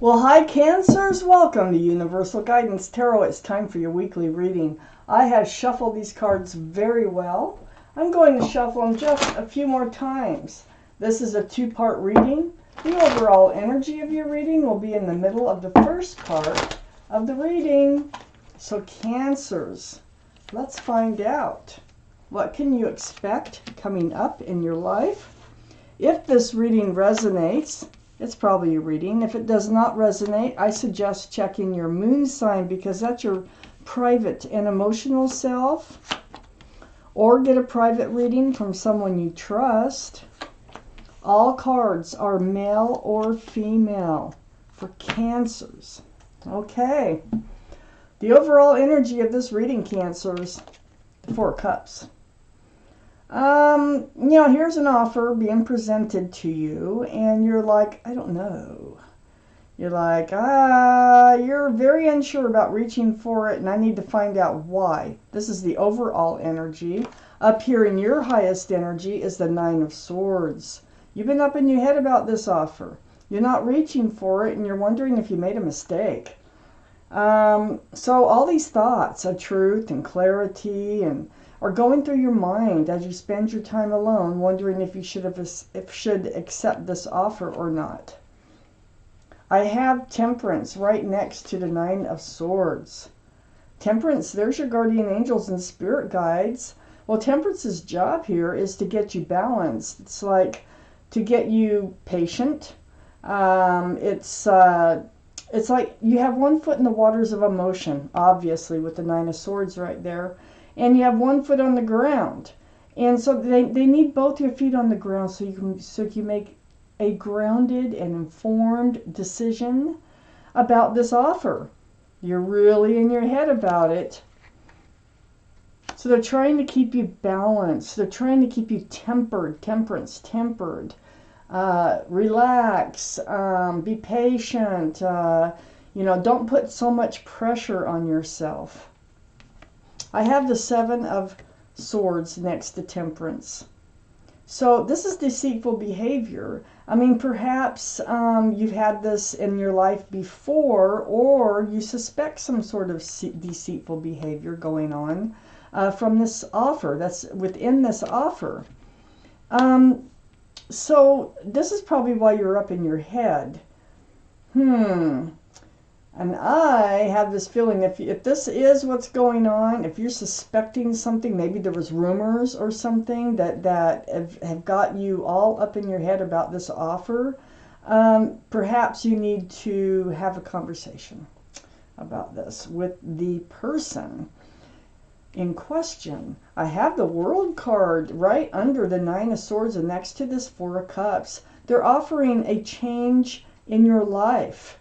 Well, hi Cancers, welcome to Universal Guidance Tarot. It's time for your weekly reading. I have shuffled these cards very well. I'm going to shuffle them just a few more times. This is a two-part reading. The overall energy of your reading will be in the middle of the first part of the reading. So Cancers, let's find out. What can you expect coming up in your life? If this reading resonates, it's probably a reading. If it does not resonate, I suggest checking your moon sign because that's your private and emotional self. Or get a private reading from someone you trust. All cards are male or female for Cancers. Okay. The overall energy of this reading, Cancers, the Four of Cups. Here's an offer being presented to you, and you're like, I don't know. You're like, you're very unsure about reaching for it, and I need to find out why. This is the overall energy. Up here in your highest energy is the Nine of Swords. You've been up in your head about this offer. You're not reaching for it, and you're wondering if you made a mistake. So all these thoughts of truth and clarity are going through your mind as you spend your time alone, wondering if you should accept this offer or not. I have Temperance right next to the Nine of Swords. Temperance, there's your guardian angels and spirit guides. Well, Temperance's job here is to get you balanced. It's like to get you patient. It's like you have one foot in the waters of emotion, obviously, with the Nine of Swords right there. And you have one foot on the ground. And so they need both your feet on the ground so you can make a grounded and informed decision about this offer. You're really in your head about it. So they're trying to keep you balanced. They're trying to keep you tempered, tempered. Relax, be patient, don't put so much pressure on yourself. I have the Seven of Swords next to Temperance. So this is deceitful behavior. I mean, perhaps you've had this in your life before, or you suspect some sort of deceitful behavior going on from this offer, that's within this offer. So this is probably why you're up in your head. And I have this feeling if this is what's going on, if you're suspecting something, maybe there was rumors or something that have got you all up in your head about this offer, perhaps you need to have a conversation about this with the person in question. I have the World card right under the Nine of Swords and next to this Four of Cups. They're offering a change in your life.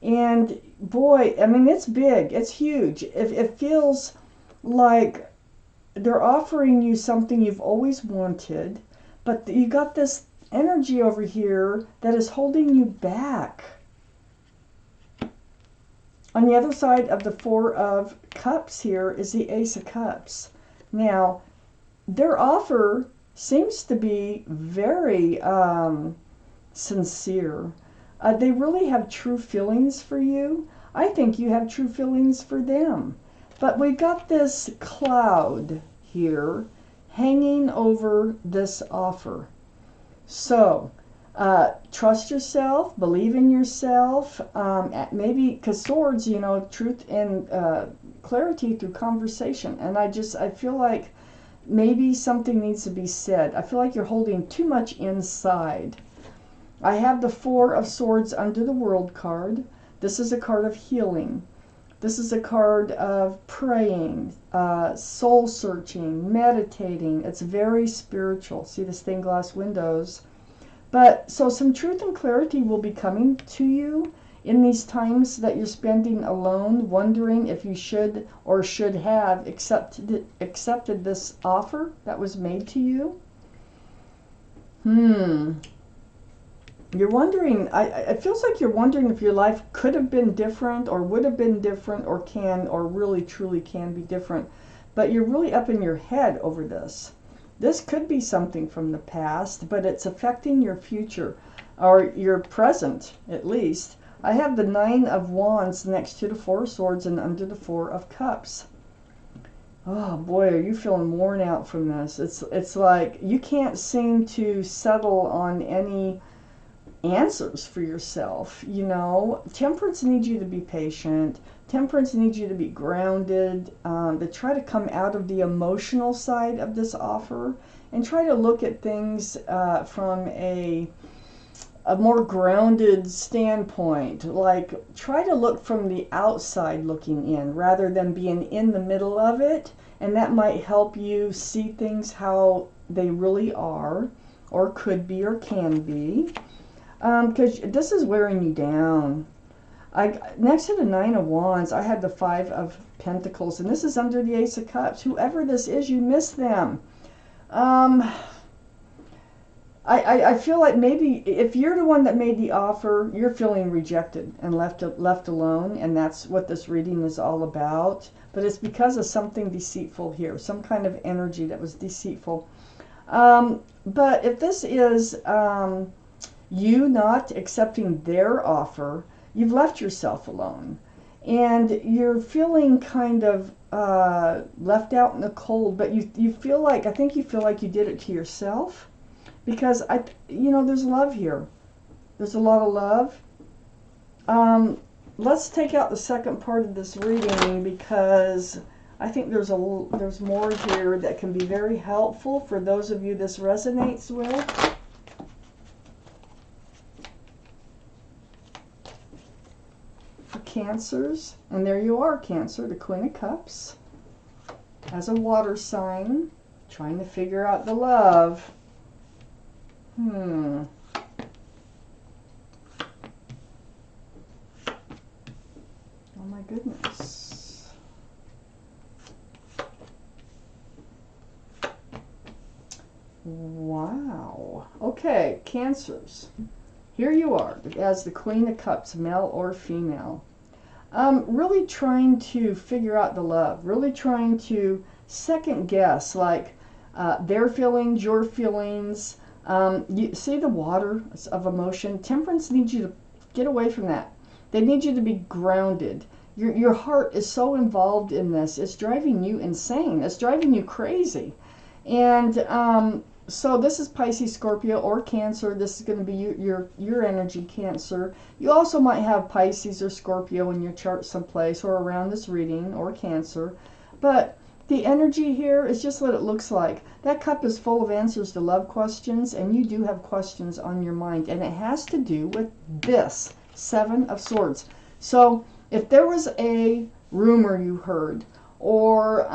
And boy, I mean, it's big, it's huge. It feels like they're offering you something you've always wanted, but you got this energy over here that is holding you back. On the other side of the Four of Cups here is the Ace of Cups. Now, their offer seems to be very sincere. They really have true feelings for you. I think you have true feelings for them. But we got this cloud here hanging over this offer. So, trust yourself, believe in yourself. Maybe, because swords, truth and clarity through conversation. And I feel like maybe something needs to be said. I feel like you're holding too much inside. I have the Four of Swords under the World card. This is a card of healing. This is a card of praying, soul searching, meditating. It's very spiritual. See the stained glass windows. But so some truth and clarity will be coming to you in these times that you're spending alone, wondering if you should or should have accepted this offer that was made to you. You're wondering, it feels like you're wondering if your life could have been different or would have been different or can or really truly can be different. But you're really up in your head over this. This could be something from the past, but it's affecting your future or your present at least. I have the Nine of Wands next to the Four of Swords and under the Four of Cups. Oh boy, are you feeling worn out from this? It's like you can't seem to settle on any answers for yourself, you know. Temperance needs you to be patient. Temperance needs you to be grounded, to try to come out of the emotional side of this offer and try to look at things from a more grounded standpoint. Like, try to look from the outside looking in rather than being in the middle of it, and that might help you see things how they really are or could be or can be. Because this is wearing you down. Next to the Nine of Wands, I had the Five of Pentacles, and this is under the Ace of Cups. Whoever this is, you miss them. I feel like maybe if you're the one that made the offer, you're feeling rejected and left alone, and that's what this reading is all about. But it's because of something deceitful here, some kind of energy that was deceitful. But if this is you not accepting their offer, you've left yourself alone. And you're feeling kind of left out in the cold, but you feel like, I think you feel like you did it to yourself. Because, there's love here. There's a lot of love. Let's take out the second part of this reading, because I think there's more here that can be very helpful for those of you this resonates with. For Cancers, and there you are, Cancer, the Queen of Cups, as a water sign, trying to figure out the love. Oh my goodness. Wow. Okay, Cancers. Here you are as the Queen of Cups, male or female. Really trying to figure out the love. Really trying to second guess, like their feelings, your feelings. You see the water of emotion. Temperance needs you to get away from that. They need you to be grounded. Your heart is so involved in this. It's driving you insane. It's driving you crazy. And so this is Pisces, Scorpio, or Cancer. This is going to be your energy, Cancer. You also might have Pisces or Scorpio in your chart someplace or around this reading, or Cancer. But the energy here is just what it looks like. That cup is full of answers to love questions, and you do have questions on your mind, and it has to do with this Seven of Swords. So if there was a rumor you heard, or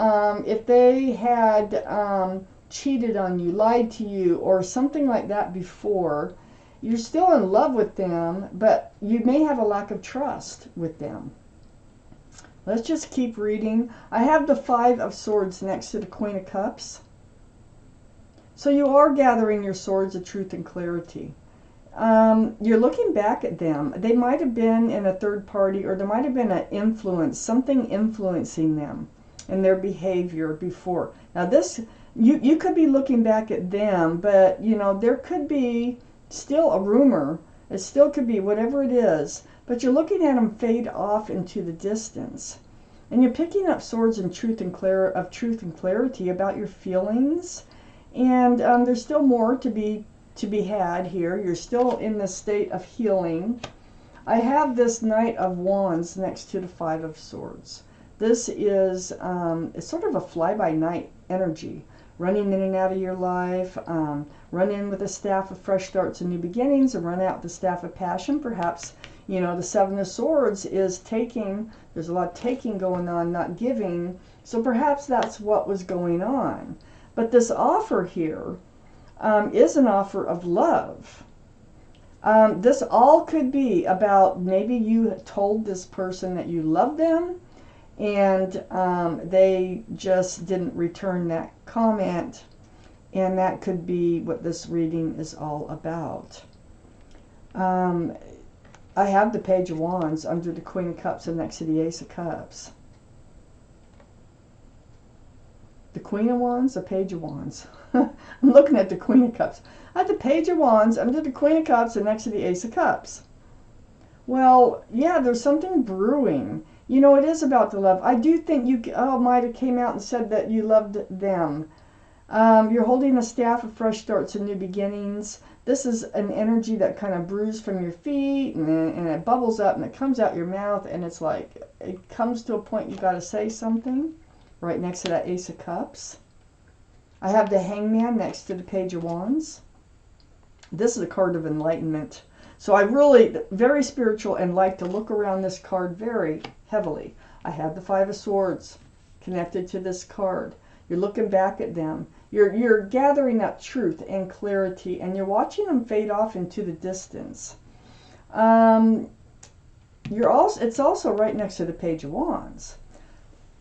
if they had cheated on you, lied to you, or something like that before, you're still in love with them, but you may have a lack of trust with them. Let's just keep reading. I have the Five of Swords next to the Queen of Cups. So you are gathering your swords of truth and clarity. You're looking back at them. They might have been in a third party, or there might have been an influence, something influencing them and their behavior before. Now this, you could be looking back at them, but there could be still a rumor. It still could be whatever it is. But you're looking at them fade off into the distance. And you're picking up swords of truth and clarity about your feelings. And there's still more to be had here. You're still in the state of healing. I have this Knight of Wands next to the Five of Swords. This is it's sort of a fly-by-night energy. Running in and out of your life, run in with the staff of fresh starts and new beginnings, and run out with the staff of passion. Perhaps, the Seven of Swords is taking. There's a lot of taking going on, not giving. So perhaps that's what was going on. But this offer here is an offer of love. This all could be about maybe you told this person that you love them, and they just didn't return that comment, and that could be what this reading is all about. I have the Page of Wands under the Queen of Cups and next to the Ace of Cups. The Queen of Wands, the Page of Wands. I'm looking at the Queen of Cups. I have the Page of Wands under the Queen of Cups and next to the Ace of Cups. Well, yeah, there's something brewing. You know, it is about the love. I do think you, might have came out and said that you loved them. You're holding a staff of fresh starts and new beginnings. This is an energy that kind of brews from your feet, and it bubbles up and it comes out your mouth, and it's like it comes to a point you got to say something. Right next to that Ace of Cups, I have the Hangman next to the Page of Wands. This is a card of enlightenment. So I really, very spiritual, and like to look around this card very heavily. I have the Five of Swords connected to this card. You're looking back at them. You're gathering up truth and clarity, and you're watching them fade off into the distance. It's also right next to the Page of Wands.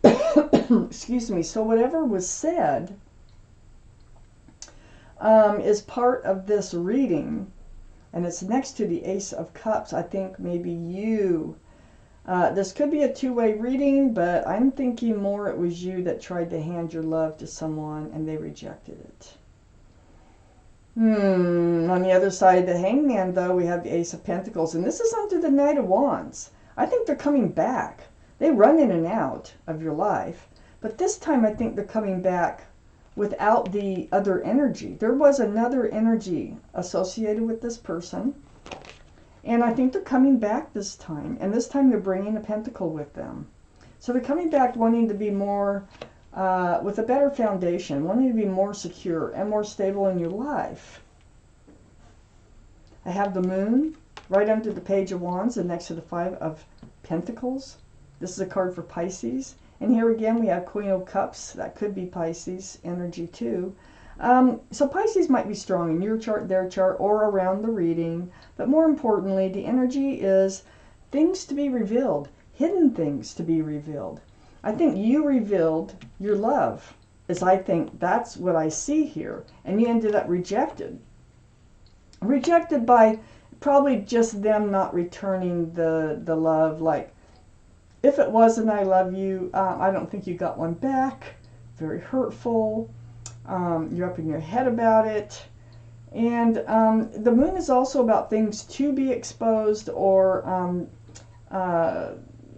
Excuse me. So whatever was said is part of this reading, and it's next to the Ace of Cups. I think maybe you, this could be a two-way reading, but I'm thinking more it was you that tried to hand your love to someone and they rejected it. On the other side of the Hangman, though, we have the Ace of Pentacles, and this is under the Knight of Wands. I think they're coming back. They run in and out of your life, but this time I think they're coming back without the other energy. There was another energy associated with this person, and I think they're coming back this time, and this time they're bringing a pentacle with them. So they're coming back wanting to be more, with a better foundation, wanting to be more secure and more stable in your life. I have the Moon right under the Page of Wands and next to the Five of Pentacles. This is a card for Pisces. And here again we have Queen of Cups. That could be Pisces energy too. So Pisces might be strong in your chart, their chart, or around the reading. But more importantly, the energy is things to be revealed, hidden things to be revealed. I think you revealed your love, as I think that's what I see here. And you ended up rejected. Rejected by probably just them not returning the love. Like, if it wasn't I love you, I don't think you got one back. Very hurtful. You're up in your head about it. And the Moon is also about things to be exposed, or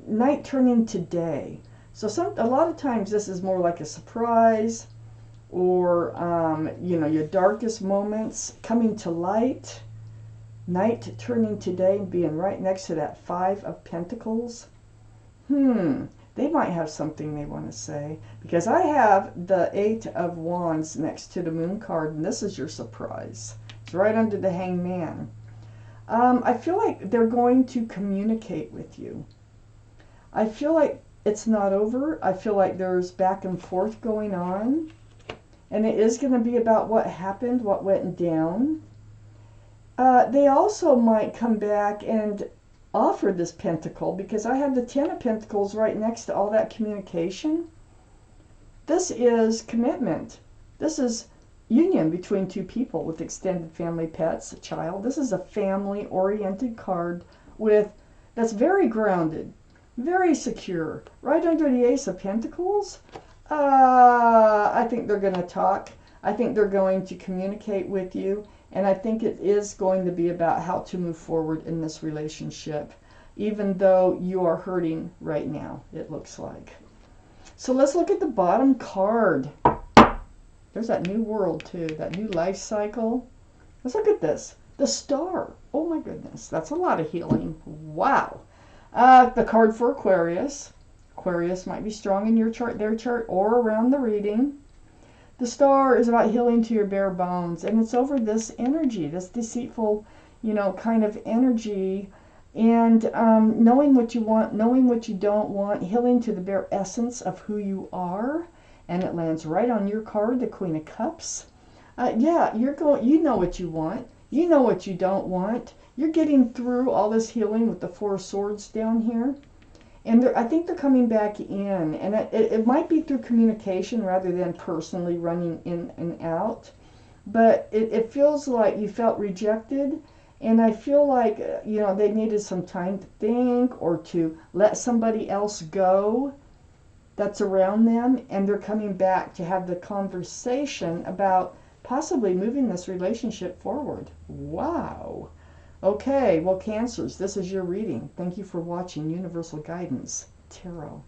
night turning to day. So a lot of times this is more like a surprise, or your darkest moments coming to light. Night turning to day and being right next to that Five of Pentacles. They might have something they want to say, because I have the Eight of Wands next to the Moon card, and this is your surprise. It's right under the Hangman. I feel like they're going to communicate with you. I feel like it's not over. I feel like there's back and forth going on, and it is going to be about what happened, what went down. They also might come back and offer this pentacle, because I have the Ten of Pentacles right next to all that communication. This is commitment. This is union between two people with extended family, pets, a child. This is a family-oriented card that's very grounded, very secure. Right under the Ace of Pentacles, I think they're going to talk. I think they're going to communicate with you. And I think it is going to be about how to move forward in this relationship, even though you are hurting right now, it looks like. So let's look at the bottom card. There's that new world too, that new life cycle. Let's look at this. The Star. Oh my goodness, that's a lot of healing. Wow. The card for Aquarius. Aquarius might be strong in your chart, their chart, or around the reading. The Star is about healing to your bare bones, and it's over this energy, this deceitful, kind of energy, and knowing what you want, knowing what you don't want, healing to the bare essence of who you are, and it lands right on your card, the Queen of Cups. Yeah, you know what you want, you know what you don't want. You're getting through all this healing with the Four of Swords down here. And I think they're coming back in, and it might be through communication rather than personally running in and out. But it feels like you felt rejected, and I feel like, they needed some time to think or to let somebody else go that's around them, and they're coming back to have the conversation about possibly moving this relationship forward. Wow. Okay, well, Cancers, this is your reading. Thank you for watching Universal Guidance Tarot.